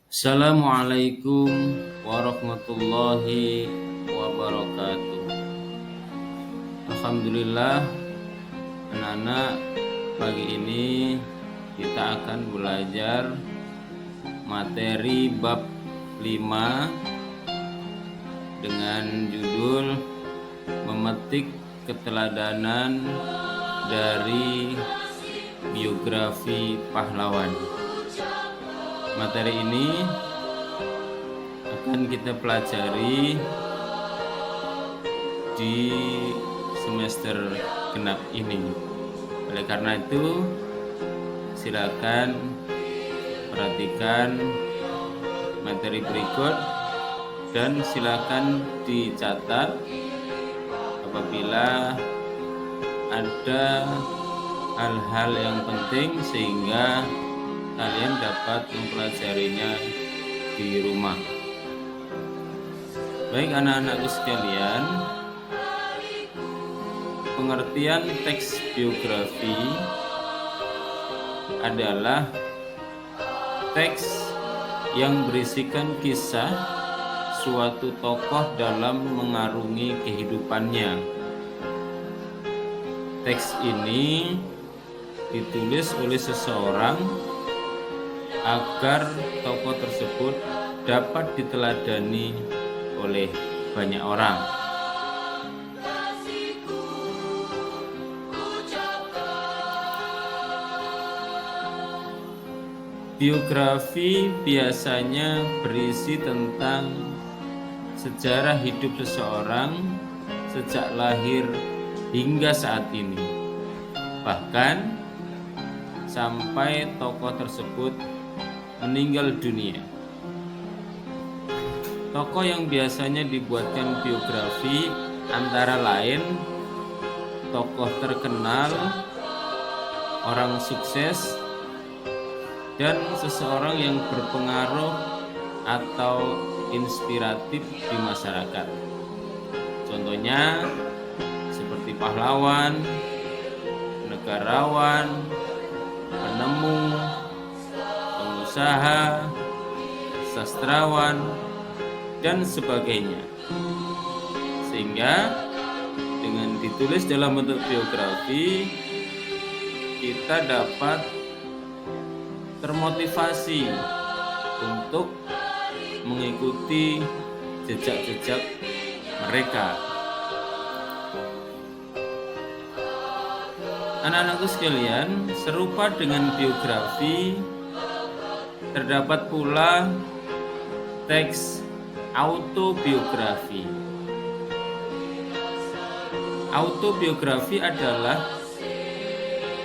Assalamualaikum warahmatullahi wabarakatuh. Alhamdulillah, anak-anak, pagi ini kita akan belajar materi bab 5 dengan judul memetik keteladanan dari biografi pahlawan. Materi ini akan kita pelajari di semester genap ini. Oleh karena itu, silakan perhatikan materi berikut dan silakan dicatat apabila ada hal-hal yang penting sehingga kalian dapat mempelajarinya di rumah. Baik anak-anakku sekalian, pengertian teks biografi adalah teks yang berisikan kisah suatu tokoh dalam mengarungi kehidupannya. Teks ini ditulis oleh seseorang agar tokoh tersebut dapat diteladani oleh banyak orang. Biografi biasanya berisi tentang sejarah hidup seseorang sejak lahir hingga saat ini, bahkan sampai tokoh tersebut meninggal dunia. Tokoh yang biasanya dibuatkan biografi antara lain tokoh terkenal, orang sukses, dan seseorang yang berpengaruh atau inspiratif di masyarakat. Contohnya seperti pahlawan, negarawan, penemu, pengusaha, sastrawan, dan sebagainya. Sehingga dengan ditulis dalam bentuk biografi, kita dapat termotivasi untuk mengikuti jejak-jejak mereka. Anak-anakku sekalian, serupa dengan biografi, terdapat pula teks autobiografi. Autobiografi adalah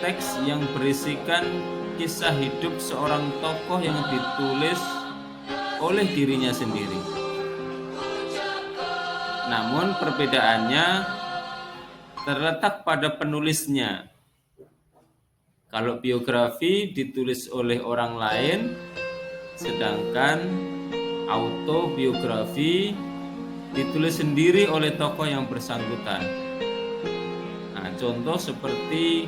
teks yang berisikan kisah hidup seorang tokoh yang ditulis oleh dirinya sendiri. Namun perbedaannya terletak pada penulisnya. Kalau biografi ditulis oleh orang lain, sedangkan autobiografi ditulis sendiri oleh tokoh yang bersangkutan. Nah, contoh seperti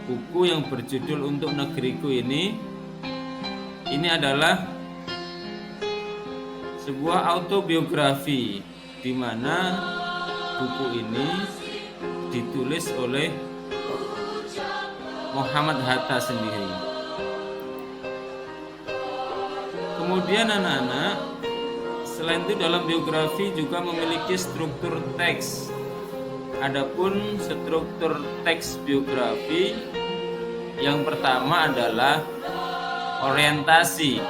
buku yang berjudul Untuk Negeriku ini adalah sebuah autobiografi di mana buku ini ditulis oleh Muhammad Hatta sendiri. Kemudian anak-anak, selain itu dalam biografi juga memiliki struktur teks. Adapun struktur teks biografi yang pertama adalah orientasi.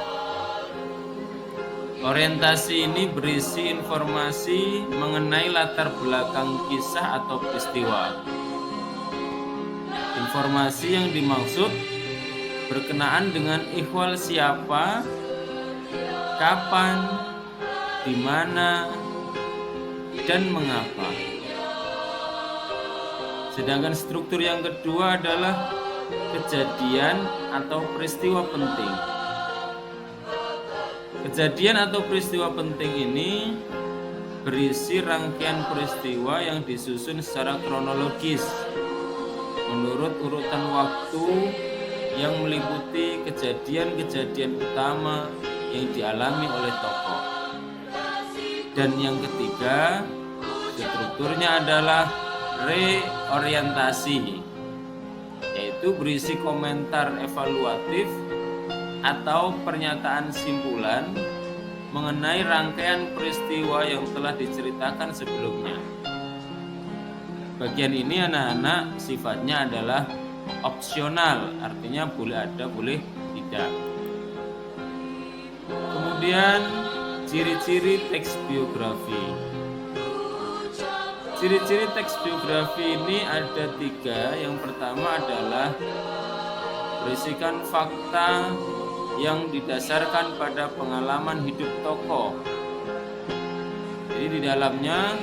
Orientasi ini berisi informasi mengenai latar belakang kisah atau peristiwa. Informasi yang dimaksud berkenaan dengan ihwal siapa, kapan, di mana, dan mengapa. Sedangkan struktur yang kedua adalah kejadian atau peristiwa penting. Kejadian atau peristiwa penting ini berisi rangkaian peristiwa yang disusun secara kronologis menurut urutan waktu yang meliputi kejadian-kejadian utama yang dialami oleh tokoh. Dan yang ketiga, strukturnya adalah reorientasi, yaitu berisi komentar evaluatif atau pernyataan simpulan mengenai rangkaian peristiwa yang telah diceritakan sebelumnya. Bagian ini anak-anak sifatnya adalah opsional, artinya boleh ada, boleh tidak. Kemudian ciri-ciri teks biografi. Ciri-ciri teks biografi ini ada 3. Yang pertama adalah berisikan fakta yang didasarkan pada pengalaman hidup tokoh. Jadi di dalamnya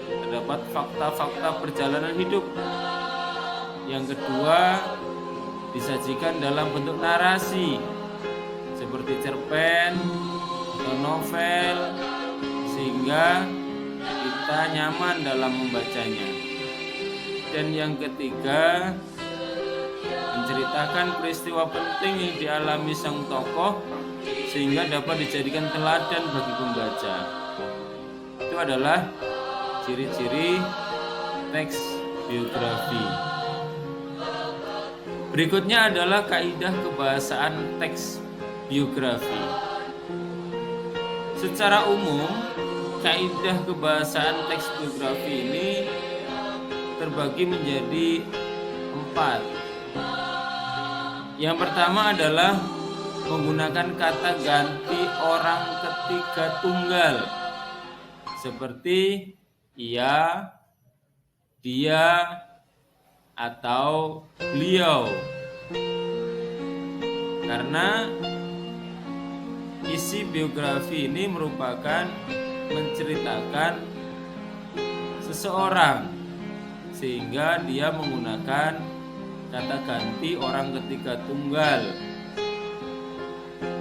terdapat fakta-fakta perjalanan hidup. Yang kedua, disajikan dalam bentuk narasi seperti cerpen atau novel, sehingga kita nyaman dalam membacanya. Dan yang ketiga, menceritakan peristiwa penting yang dialami sang tokoh sehingga dapat dijadikan teladan bagi pembaca. Itu adalah ciri-ciri teks biografi. Berikutnya adalah kaidah kebahasaan teks biografi. Secara umum, kaidah kebahasaan teks biografi ini terbagi menjadi 4. Yang pertama adalah menggunakan kata ganti orang ketiga tunggal seperti ia, dia, atau beliau. Karena isi biografi ini merupakan menceritakan seseorang, sehingga dia menggunakan kata ganti orang ketiga tunggal,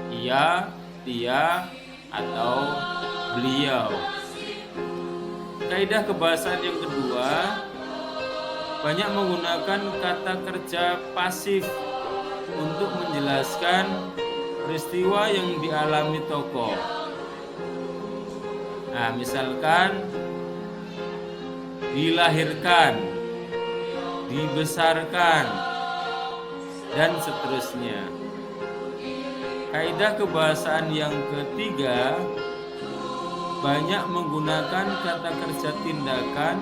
ia, dia, atau beliau. Kaidah kebahasaan yang kedua, banyak menggunakan kata kerja pasif untuk menjelaskan peristiwa yang dialami tokoh. Nah, misalkan dilahirkan, dibesarkan, dan seterusnya. Kaidah kebahasaan yang ketiga, banyak menggunakan kata kerja tindakan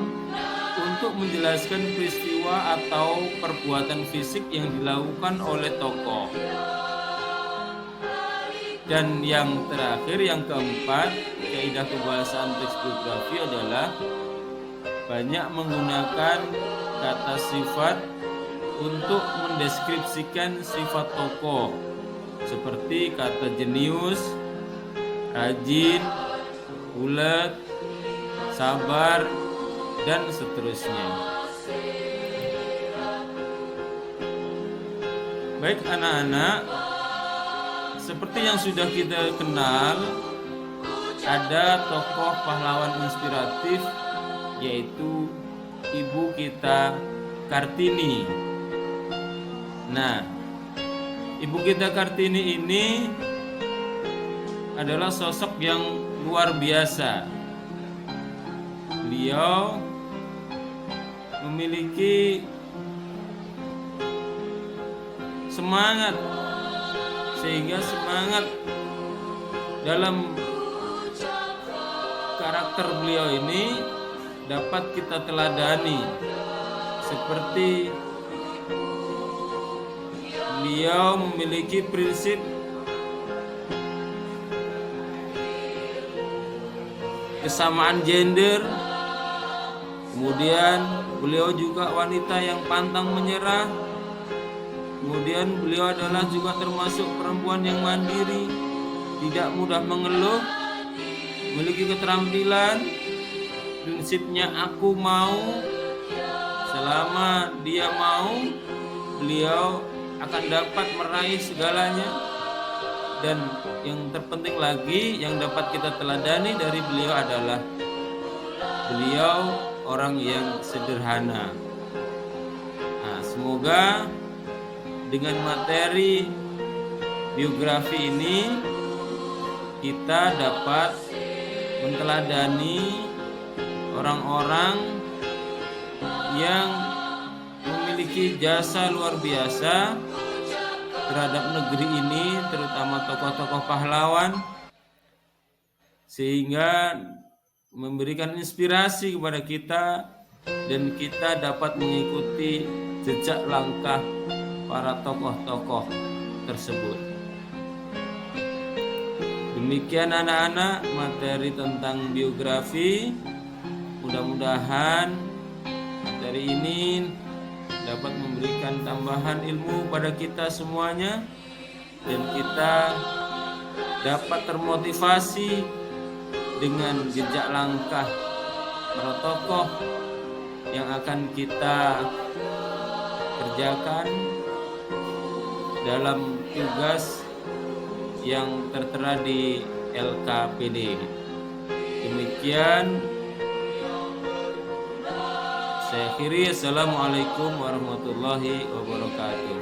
untuk menjelaskan peristiwa atau perbuatan fisik yang dilakukan oleh tokoh. Dan yang terakhir, yang keempat, kaidah kebahasaan teks biografi adalah banyak menggunakan kata sifat untuk mendeskripsikan sifat tokoh, seperti kata jenius, rajin, ulet, sabar, dan seterusnya. Baik anak-anak, seperti yang sudah kita kenal, ada tokoh pahlawan inspiratif, yaitu ibu kita Kartini. Nah, ibu kita Kartini ini adalah sosok yang luar biasa. Beliau memiliki semangat, sehingga semangat dalam karakter beliau ini dapat kita teladani, seperti beliau memiliki prinsip kesamaan gender. Kemudian beliau juga wanita yang pantang menyerah. Kemudian beliau adalah juga termasuk perempuan yang mandiri, tidak mudah mengeluh, memiliki keterampilan. Prinsipnya aku mau, selama dia mau, beliau akan dapat meraih segalanya. Dan yang terpenting lagi yang dapat kita teladani dari beliau adalah beliau orang yang sederhana. Nah, semoga dengan materi biografi ini kita dapat menteladani orang-orang yang memiliki jasa luar biasa terhadap negeri ini, terutama tokoh-tokoh pahlawan, sehingga memberikan inspirasi kepada kita dan kita dapat mengikuti jejak langkah para tokoh-tokoh tersebut. Demikian anak-anak materi tentang biografi. Mudah-mudahan materi ini dapat memberikan tambahan ilmu pada kita semuanya dan kita dapat termotivasi dengan jejak langkah para tokoh yang akan kita kerjakan dalam tugas yang tertera di LKPD. Demikian saya akhiri. Assalamualaikum warahmatullahi wabarakatuh.